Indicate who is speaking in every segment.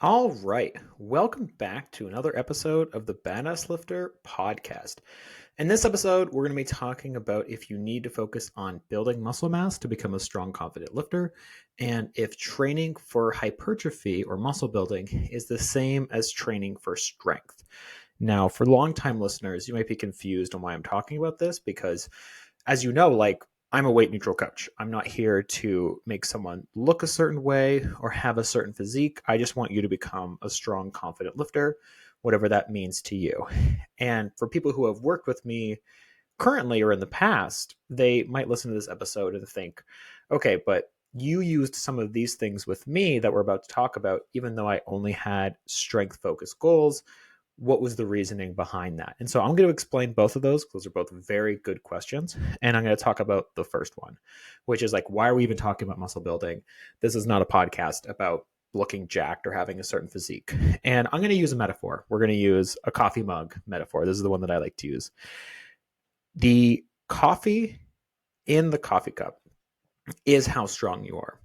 Speaker 1: All right. Welcome back to another episode of the Badass Lifter podcast. In this episode, we're going to be talking about if you need to focus on building muscle mass to become a strong, confident lifter, and if training for hypertrophy or muscle building is the same as training for strength. Now, for longtime listeners, you might be confused on why I'm talking about this because, as you know, I'm a weight neutral coach. I'm not here to make someone look a certain way or have a certain physique. I just want you to become a strong, confident lifter, whatever that means to you. And for people who have worked with me currently or in the past, they might listen to this episode and think, okay, but you used some of these things with me that we're about to talk about, even though I only had strength focused goals. What was the reasoning behind that? And so I'm going to explain both of those. Those are both very good questions. And I'm going to talk about the first one, which is like, why are we even talking about muscle building? This is not a podcast about looking jacked or having a certain physique. And I'm going to use a metaphor. We're going to use a coffee mug metaphor. This is the one that I like to use. The coffee in the coffee cup is how strong you are.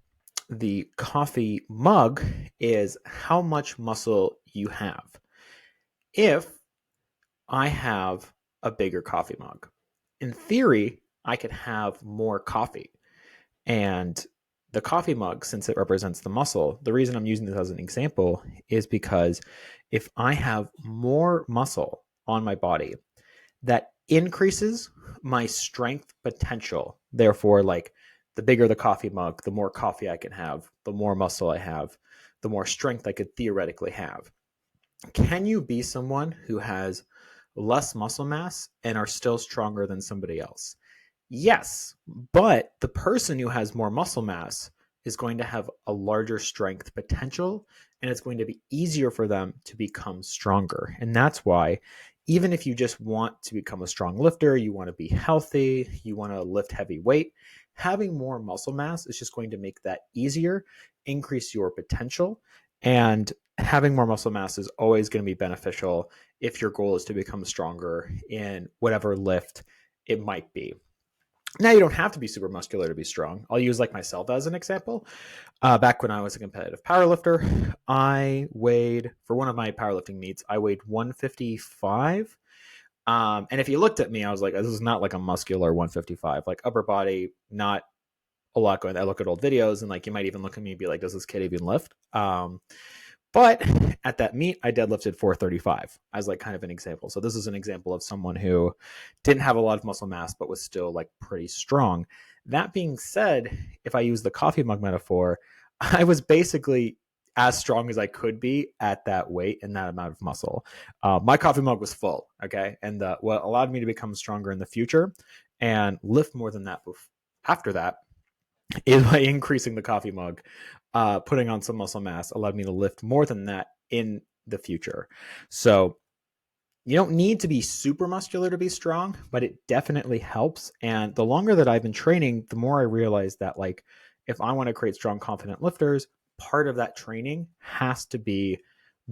Speaker 1: The coffee mug is how much muscle you have. If I have a bigger coffee mug, in theory, I could have more coffee. And the coffee mug, since it represents the muscle, the reason I'm using this as an example is because if I have more muscle on my body, that increases my strength potential. Therefore, like the bigger the coffee mug, the more coffee I can have, the more muscle I have, the more strength I could theoretically have. Can you be someone who has less muscle mass and are still stronger than somebody else? Yes, but the person who has more muscle mass is going to have a larger strength potential, and it's going to be easier for them to become stronger. And that's why, even if you just want to become a strong lifter, you want to be healthy, you want to lift heavy weight, having more muscle mass is just going to make that easier, increase your potential, and having more muscle mass is always going to be beneficial if your goal is to become stronger in whatever lift it might be. Now, you don't have to be super muscular to be strong. I'll use like myself as an example. Back when I was a competitive powerlifter, I weighed, for one of my powerlifting meets, I weighed 155. And if you looked at me, I was like, this is not like a muscular 155, like upper body, not a lot going. I look at old videos and like you might even look at me and be like, does this kid even lift? But at that meet, I deadlifted 435 as like kind of an example. So this is an example of someone who didn't have a lot of muscle mass, but was still like pretty strong. That being said, if I use the coffee mug metaphor, I was basically as strong as I could be at that weight and that amount of muscle. My coffee mug was full. Okay. And what allowed me to become stronger in the future and lift more than that after that is by increasing the coffee mug, putting on some muscle mass allowed me to lift more than that in the future. So you don't need to be super muscular to be strong, but it definitely helps. And the longer that I've been training, the more I realize that like if I want to create strong, confident lifters, part of that training has to be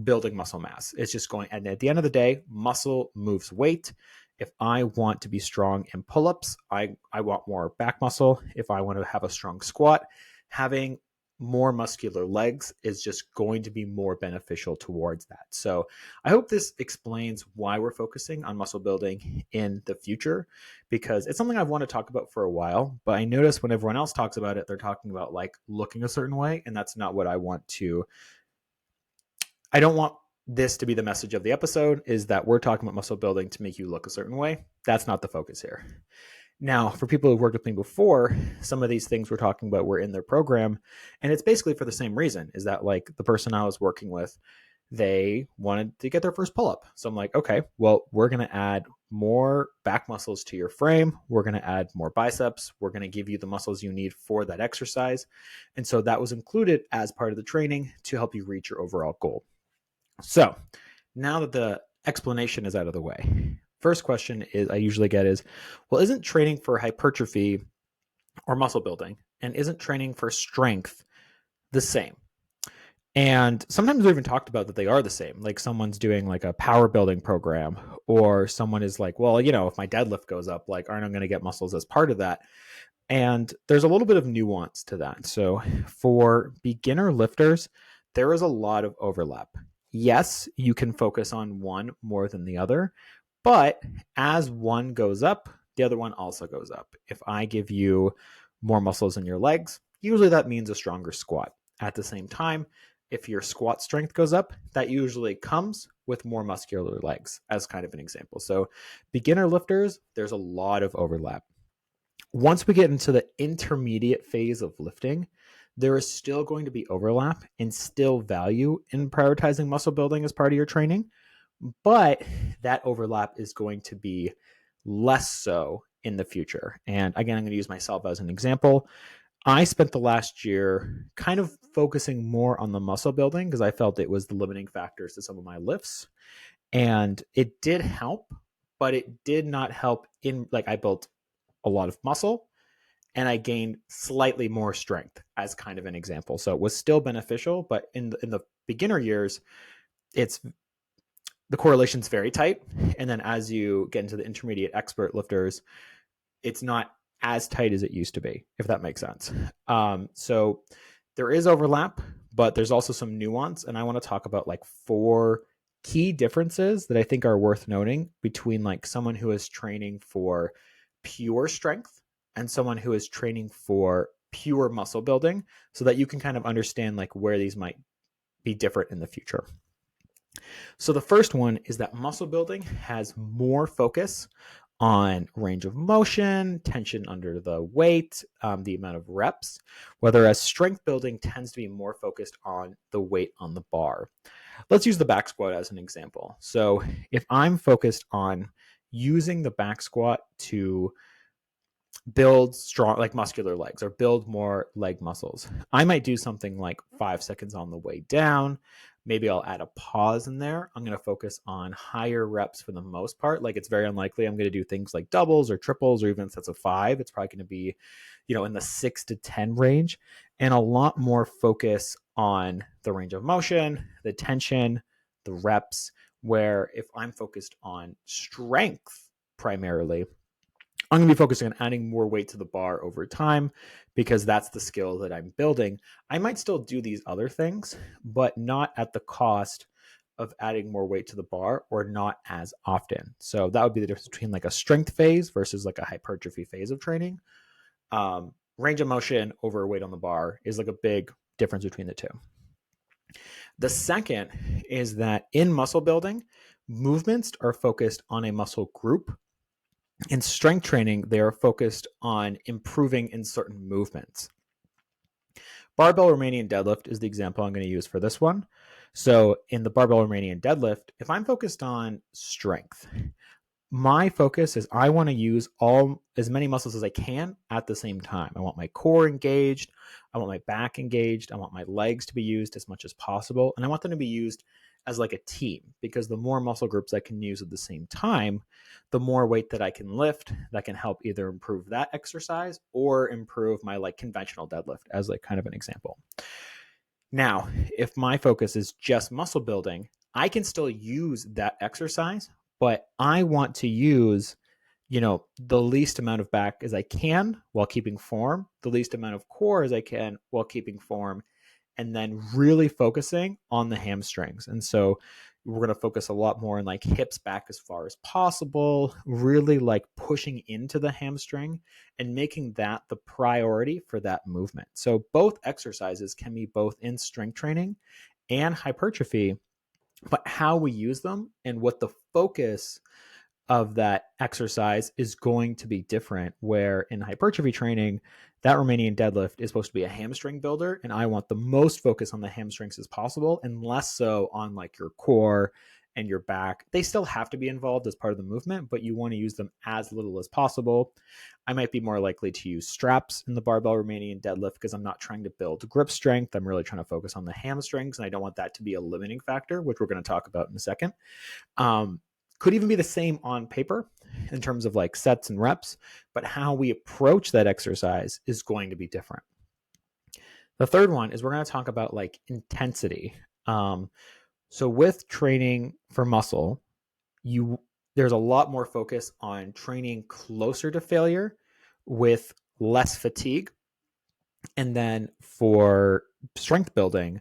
Speaker 1: building muscle mass. It's just going, and at the end of the day, muscle moves weight. If I want to be strong in pull-ups, I want more back muscle. If I want to have a strong squat, having more muscular legs is just going to be more beneficial towards that. So I hope this explains why we're focusing on muscle building in the future, because it's something I've wanted to talk about for a while, but I notice when everyone else talks about it, they're talking about like looking a certain way, and that's not what I want to. I don't want this to be the message of the episode, is that we're talking about muscle building to make you look a certain way. That's not the focus here. Now, for people who've worked with me before, some of these things we're talking about were in their program. And it's basically for the same reason, is that like the person I was working with, they wanted to get their first pull-up. So I'm like, okay, well, we're going to add more back muscles to your frame. We're going to add more biceps. We're going to give you the muscles you need for that exercise. And so that was included as part of the training to help you reach your overall goal. So now that the explanation is out of the way, first question is I usually get is, well, isn't training for hypertrophy or muscle building and isn't training for strength the same? And sometimes we even talked about that they are the same. Like someone's doing like a power building program, or someone is like, well, if my deadlift goes up, like, aren't I going to get muscles as part of that? And there's a little bit of nuance to that. So for beginner lifters, there is a lot of overlap. Yes, you can focus on one more than the other, but as one goes up, the other one also goes up. If I give you more muscles in your legs, usually that means a stronger squat. At the same time, if your squat strength goes up, that usually comes with more muscular legs, as kind of an example. So, beginner lifters, there's a lot of overlap. Once we get into the intermediate phase of lifting, there is still going to be overlap and still value in prioritizing muscle building as part of your training, but that overlap is going to be less so in the future. And again, I'm going to use myself as an example. I spent the last year kind of focusing more on the muscle building because I felt it was the limiting factors to some of my lifts. And it did help, but it did not help in like I built a lot of muscle and I gained slightly more strength as kind of an example. So it was still beneficial, but in the beginner years, it's the correlation's very tight. And then as you get into the intermediate expert lifters, it's not as tight as it used to be, if that makes sense. So there is overlap, but there's also some nuance. And I want to talk about like 4 key differences that I think are worth noting between like someone who is training for pure strength and someone who is training for pure muscle building, so that you can kind of understand like where these might be different in the future. So the first one is that muscle building has more focus on range of motion, tension under the weight, the amount of reps, whereas strength building tends to be more focused on the weight on the bar. Let's use the back squat as an example. So if I'm focused on using the back squat to build strong, like muscular legs or build more leg muscles, I might do something like 5 seconds on the way down. Maybe I'll add a pause in there. I'm going to focus on higher reps for the most part. Like it's very unlikely I'm going to do things like doubles or triples or even sets of 5. It's probably going to be, in the 6 to 10 range, and a lot more focus on the range of motion, the tension, the reps, where if I'm focused on strength primarily, I'm going to be focusing on adding more weight to the bar over time because that's the skill that I'm building. I might still do these other things, but not at the cost of adding more weight to the bar or not as often. So that would be the difference between like a strength phase versus like a hypertrophy phase of training. Range of motion over weight on the bar is like a big difference between the two. The second is that in muscle building, movements are focused on a muscle group. In strength training, they are focused on improving in certain movements. Barbell Romanian deadlift is the example I'm going to use for this one. So in the barbell Romanian deadlift, if I'm focused on strength, my focus is I want to use as many muscles as I can at the same time. I want my core engaged. I want my back engaged. I want my legs to be used as much as possible. And I want them to be used as like a team, because the more muscle groups I can use at the same time, the more weight that I can lift that can help either improve that exercise or improve my like conventional deadlift as like kind of an example. Now, if my focus is just muscle building, I can still use that exercise, but I want to use, the least amount of back as I can while keeping form, the least amount of core as I can while keeping form, and then really focusing on the hamstrings. And so we're going to focus a lot more on like hips back as far as possible, really like pushing into the hamstring and making that the priority for that movement. So both exercises can be both in strength training and hypertrophy, but how we use them and what the focus of that exercise is going to be different. Where in hypertrophy training, that Romanian deadlift is supposed to be a hamstring builder, and I want the most focus on the hamstrings as possible and less so on like your core and your back. They still have to be involved as part of the movement, but you want to use them as little as possible. I might be more likely to use straps in the barbell Romanian deadlift because I'm not trying to build grip strength. I'm really trying to focus on the hamstrings, and I don't want that to be a limiting factor, which we're going to talk about in a second. Could even be the same on paper in terms of like sets and reps, but how we approach that exercise is going to be different. The third one is we're going to talk about like intensity. So with training for muscle, there's a lot more focus on training closer to failure with less fatigue. And then for strength building,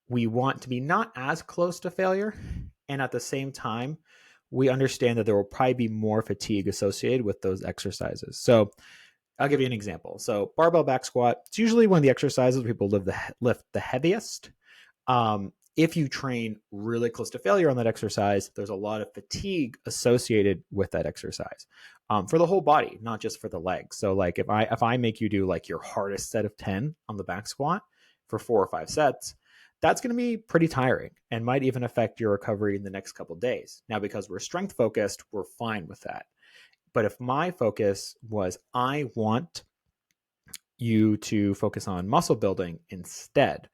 Speaker 1: we want to be not as close to failure. And at the same time, we understand that there will probably be more fatigue associated with those exercises. So I'll give you an example. So barbell back squat, it's usually one of the exercises where people lift the heaviest. If you train really close to failure on that exercise, there's a lot of fatigue associated with that exercise for the whole body, not just for the legs. So like if I make you do like your hardest set of 10 on the back squat for 4 or 5 sets, that's going to be pretty tiring and might even affect your recovery in the next couple of days. Now, because we're strength focused, we're fine with that. But if my focus was I want you to focus on muscle building instead,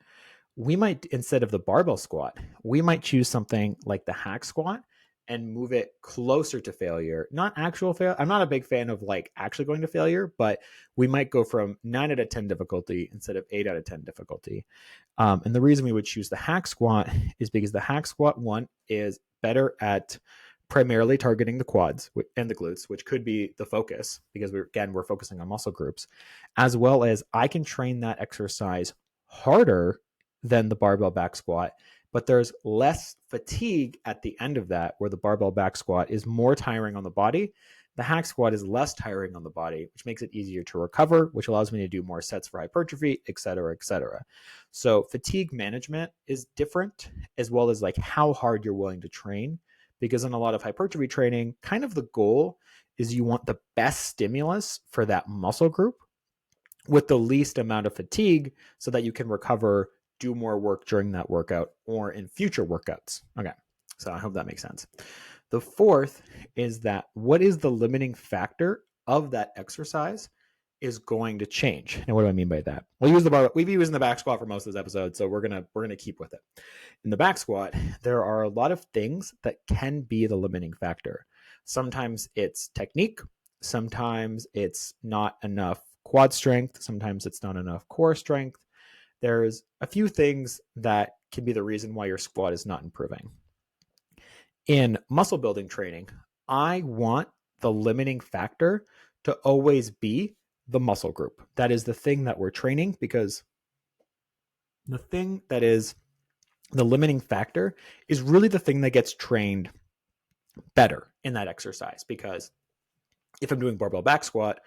Speaker 1: we might, instead of the barbell squat, we might choose something like the hack squat and move it closer to failure. Not actual failure. I'm not a big fan of like actually going to failure, but we might go from 9 out of 10 difficulty instead of 8 out of 10 difficulty. And the reason we would choose the hack squat is because the hack squat, one, is better at primarily targeting the quads and the glutes, which could be the focus because we're focusing on muscle groups, as well as I can train that exercise harder than the barbell back squat, but there's less fatigue at the end of that, where the barbell back squat is more tiring on the body. The hack squat is less tiring on the body, which makes it easier to recover, which allows me to do more sets for hypertrophy, et cetera, et cetera. So fatigue management is different, as well as like how hard you're willing to train, because in a lot of hypertrophy training, kind of the goal is you want the best stimulus for that muscle group with the least amount of fatigue so that you can recover, do more work during that workout or in future workouts. Okay, so I hope that makes sense. The fourth is that what is the limiting factor of that exercise is going to change. Now, what do I mean by that? We'll use the bar. We've used the back squat for most of this episode, so we're gonna keep with it. In the back squat, there are a lot of things that can be the limiting factor. Sometimes it's technique. Sometimes it's not enough quad strength. Sometimes it's not enough core strength. There's a few things that can be the reason why your squat is not improving. In muscle building training, I want the limiting factor to always be the muscle group. That is the thing that we're training, because the thing that is the limiting factor is really the thing that gets trained better in that exercise. Because if I'm doing barbell back squat,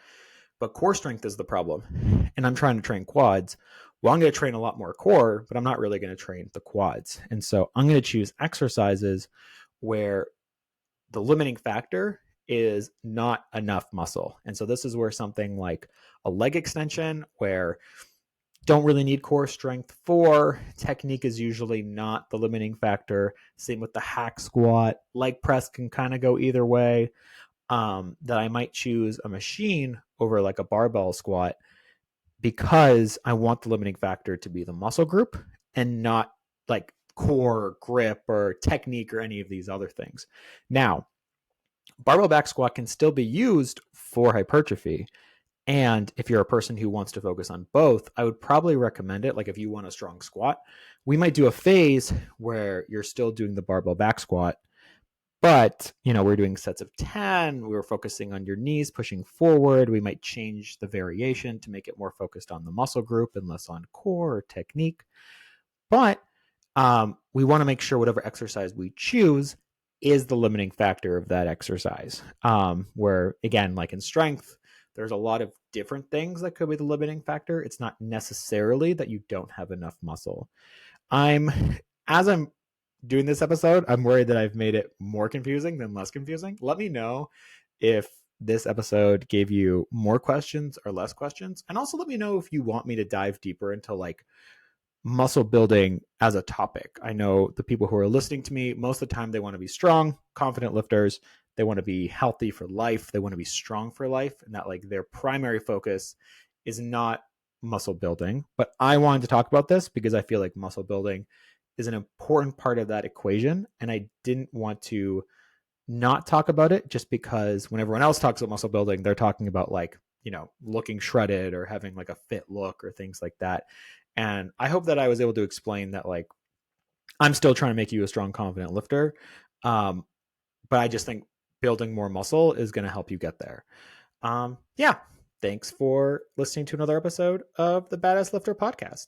Speaker 1: but core strength is the problem, and I'm trying to train quads, well, I'm going to train a lot more core, but I'm not really going to train the quads. And so I'm going to choose exercises where the limiting factor is not enough muscle. And so this is where something like a leg extension, where don't really need core strength for, technique is usually not the limiting factor. Same with the hack squat. Leg press can kind of go either way. That I might choose a machine over like a barbell squat, because I want the limiting factor to be the muscle group and not like core, grip, or technique, or any of these other things. Now, barbell back squat can still be used for hypertrophy. And if you're a person who wants to focus on both, I would probably recommend it. Like if you want a strong squat, we might do a phase where you're still doing the barbell back squat, but we're doing sets of 10. We're focusing on your knees, pushing forward. We might change the variation to make it more focused on the muscle group and less on core or technique. But we want to make sure whatever exercise we choose is the limiting factor of that exercise. Where, again, like in strength, there's a lot of different things that could be the limiting factor. It's not necessarily that you don't have enough muscle. As I'm doing this episode, I'm worried that I've made it more confusing than less confusing. Let me know if this episode gave you more questions or less questions. And also let me know if you want me to dive deeper into like muscle building as a topic. I know the people who are listening to me, most of the time they want to be strong, confident lifters. They want to be healthy for life. They want to be strong for life, and that like their primary focus is not muscle building. But I wanted to talk about this because I feel like muscle building is an important part of that equation. And I didn't want to not talk about it just because when everyone else talks about muscle building, they're talking about like, looking shredded or having like a fit look or things like that. And I hope that I was able to explain that like I'm still trying to make you a strong, confident lifter. But I just think building more muscle is going to help you get there. Yeah. Thanks for listening to another episode of the Badass Lifter podcast.